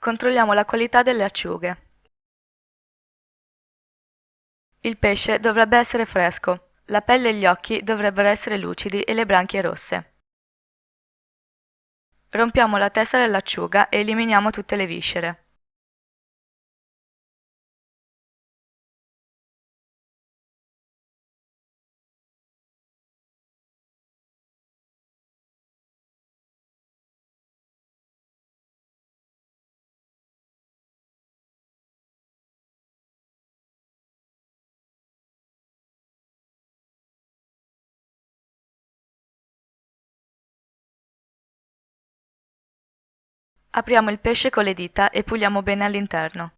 Controlliamo la qualità delle acciughe. Il pesce dovrebbe essere fresco, la pelle e gli occhi dovrebbero essere lucidi e le branchie rosse. Rompiamo la testa dell'acciuga e eliminiamo tutte le viscere. Apriamo il pesce con le dita e puliamo bene all'interno.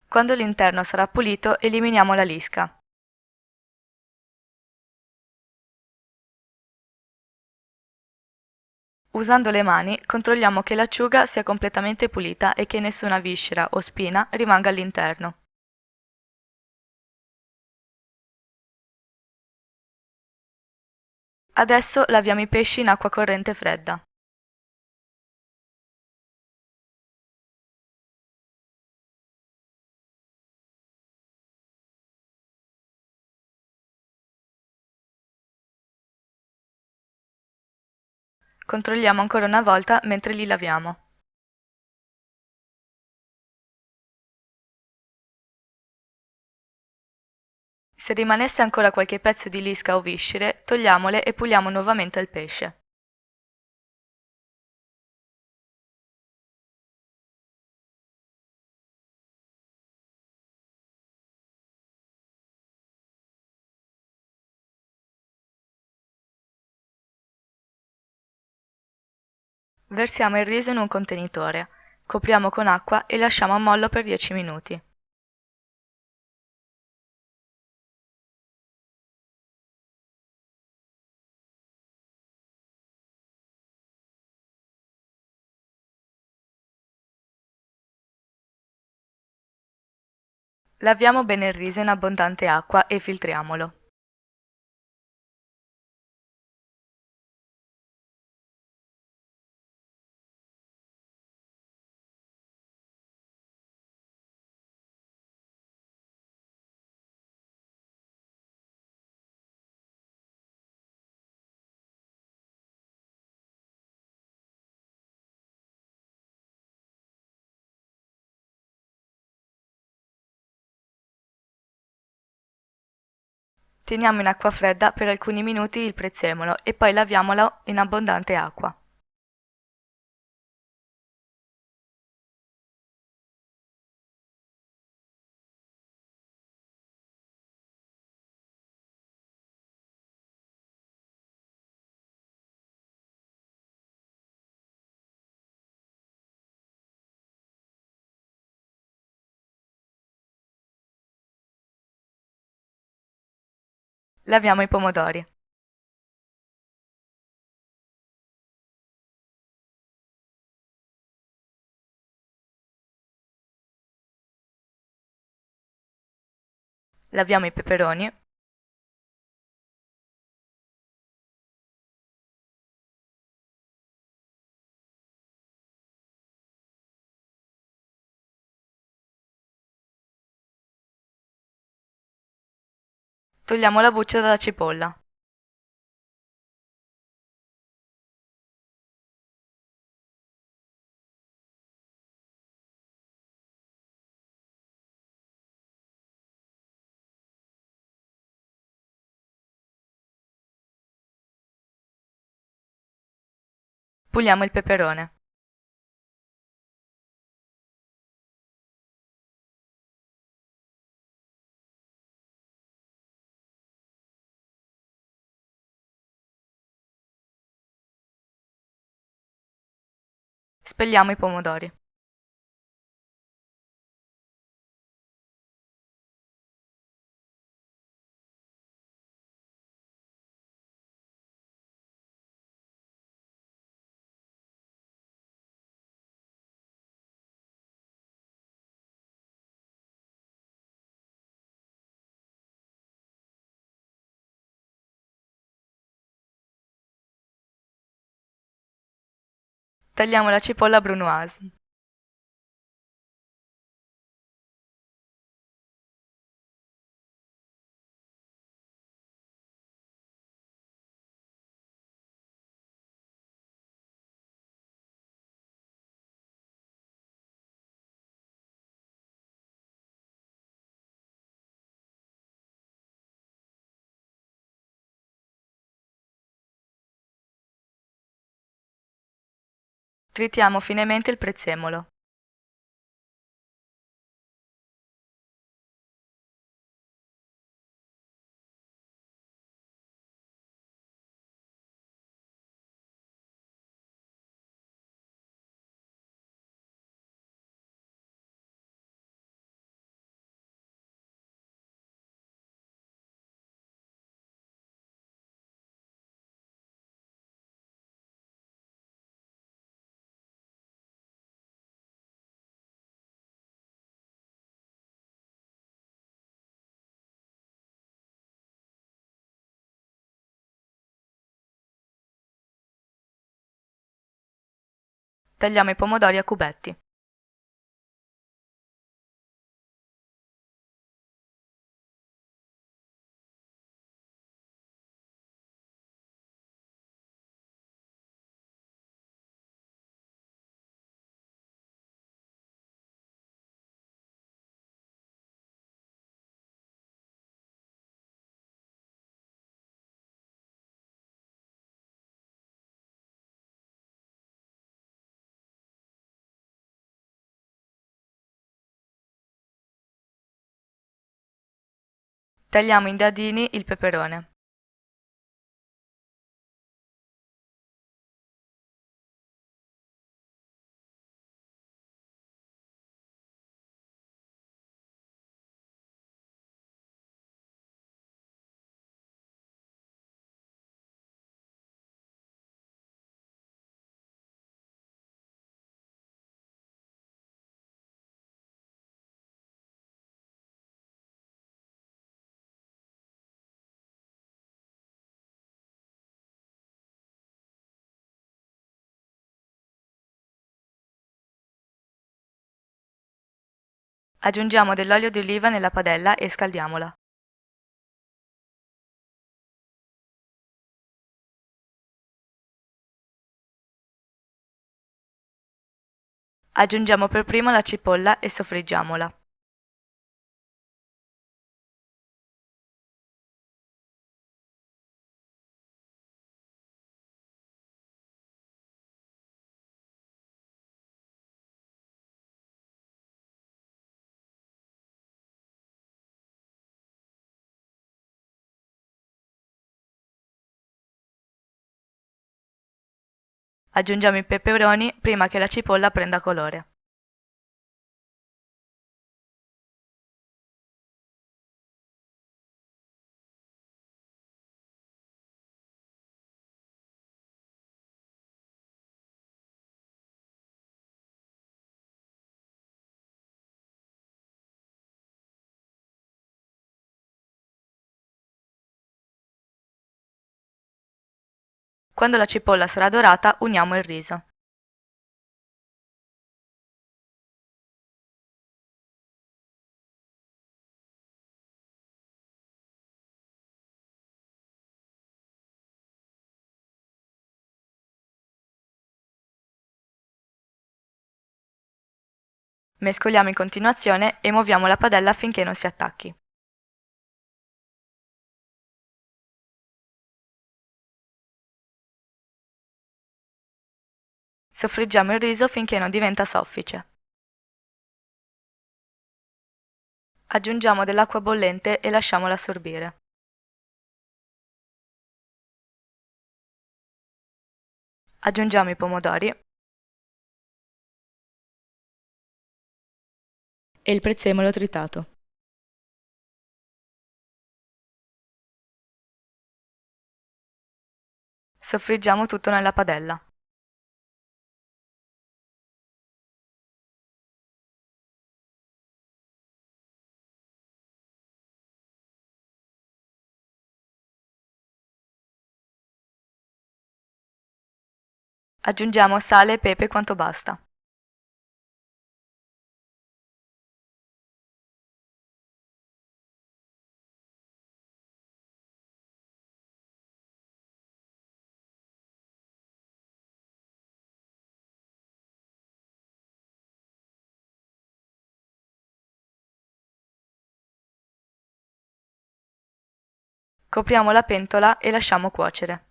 Quando l'interno sarà pulito, eliminiamo la lisca. Usando le mani, controlliamo che l'acciuga sia completamente pulita e che nessuna viscera o spina rimanga all'interno. Adesso laviamo i pesci in acqua corrente fredda. Controlliamo ancora una volta mentre li laviamo. Se rimanesse ancora qualche pezzo di lisca o viscere, togliamole e puliamo nuovamente il pesce. Versiamo il riso in un contenitore, copriamo con acqua e lasciamo a mollo per 10 minuti. Laviamo bene il riso in abbondante acqua e filtriamolo. Teniamo in acqua fredda per alcuni minuti il prezzemolo e poi laviamolo in abbondante acqua. Laviamo i pomodori. Laviamo i peperoni. Togliamo la buccia dalla cipolla. Puliamo il peperone. Spelliamo i pomodori. Tagliamo la cipolla brunoise. Tritiamo finemente il prezzemolo. Tagliamo i pomodori a cubetti. Tagliamo in dadini il peperone. Aggiungiamo dell'olio di oliva nella padella e scaldiamola. Aggiungiamo per primo la cipolla e soffriggiamola. Aggiungiamo i peperoni prima che la cipolla prenda colore. Quando la cipolla sarà dorata, uniamo il riso. Mescoliamo in continuazione e muoviamo la padella finché non si attacchi. Soffriggiamo il riso finché non diventa soffice. Aggiungiamo dell'acqua bollente e lasciamola assorbire. Aggiungiamo i pomodori e il prezzemolo tritato. Soffriggiamo tutto nella padella. Aggiungiamo sale e pepe quanto basta. Copriamo la pentola e lasciamo cuocere.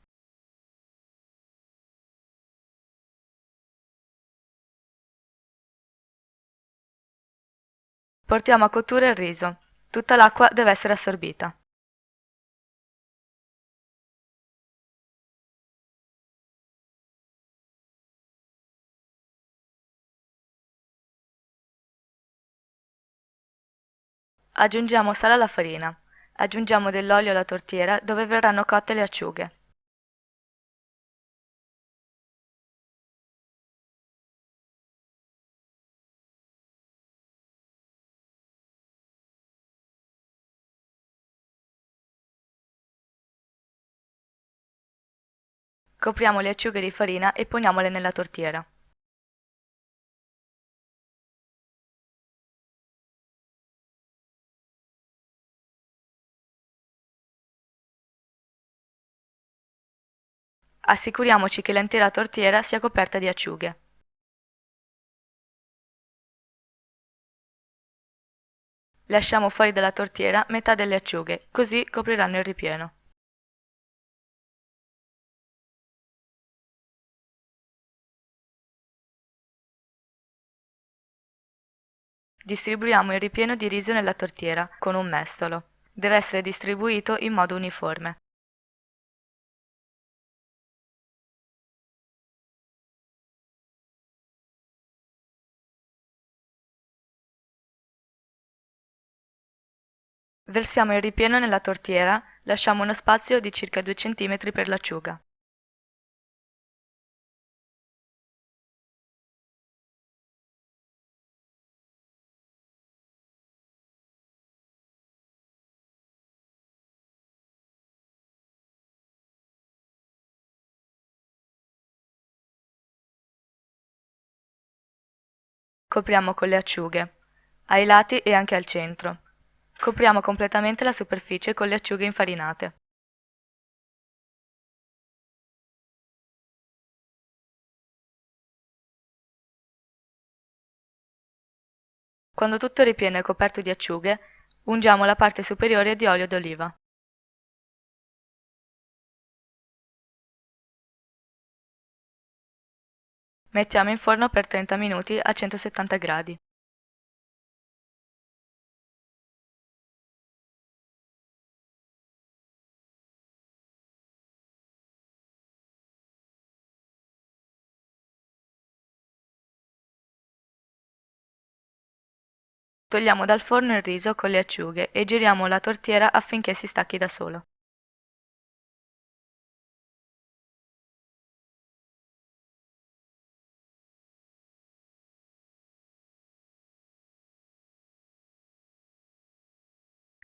Portiamo a cottura il riso. Tutta l'acqua deve essere assorbita. Aggiungiamo sale alla farina. Aggiungiamo dell'olio alla tortiera dove verranno cotte le acciughe. Copriamo le acciughe di farina e poniamole nella tortiera. Assicuriamoci che l'intera tortiera sia coperta di acciughe. Lasciamo fuori dalla tortiera metà delle acciughe, così copriranno il ripieno. Distribuiamo il ripieno di riso nella tortiera con un mestolo. Deve essere distribuito in modo uniforme. Versiamo il ripieno nella tortiera, lasciamo uno spazio di circa 2 cm per l'acciuga. Copriamo con le acciughe, ai lati e anche al centro. Copriamo completamente la superficie con le acciughe infarinate. Quando tutto il ripieno è coperto di acciughe, ungiamo la parte superiore di olio d'oliva. Mettiamo in forno per 30 minuti a 170 gradi. Togliamo dal forno il riso con le acciughe e giriamo la tortiera affinché si stacchi da solo.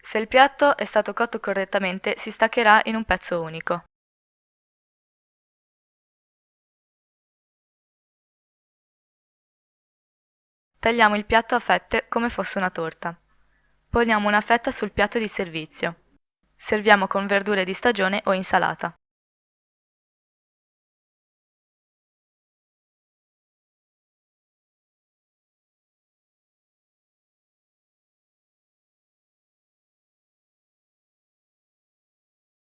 Se il piatto è stato cotto correttamente, si staccherà in un pezzo unico. Tagliamo il piatto a fette come fosse una torta. Poniamo una fetta sul piatto di servizio. Serviamo con verdure di stagione o insalata.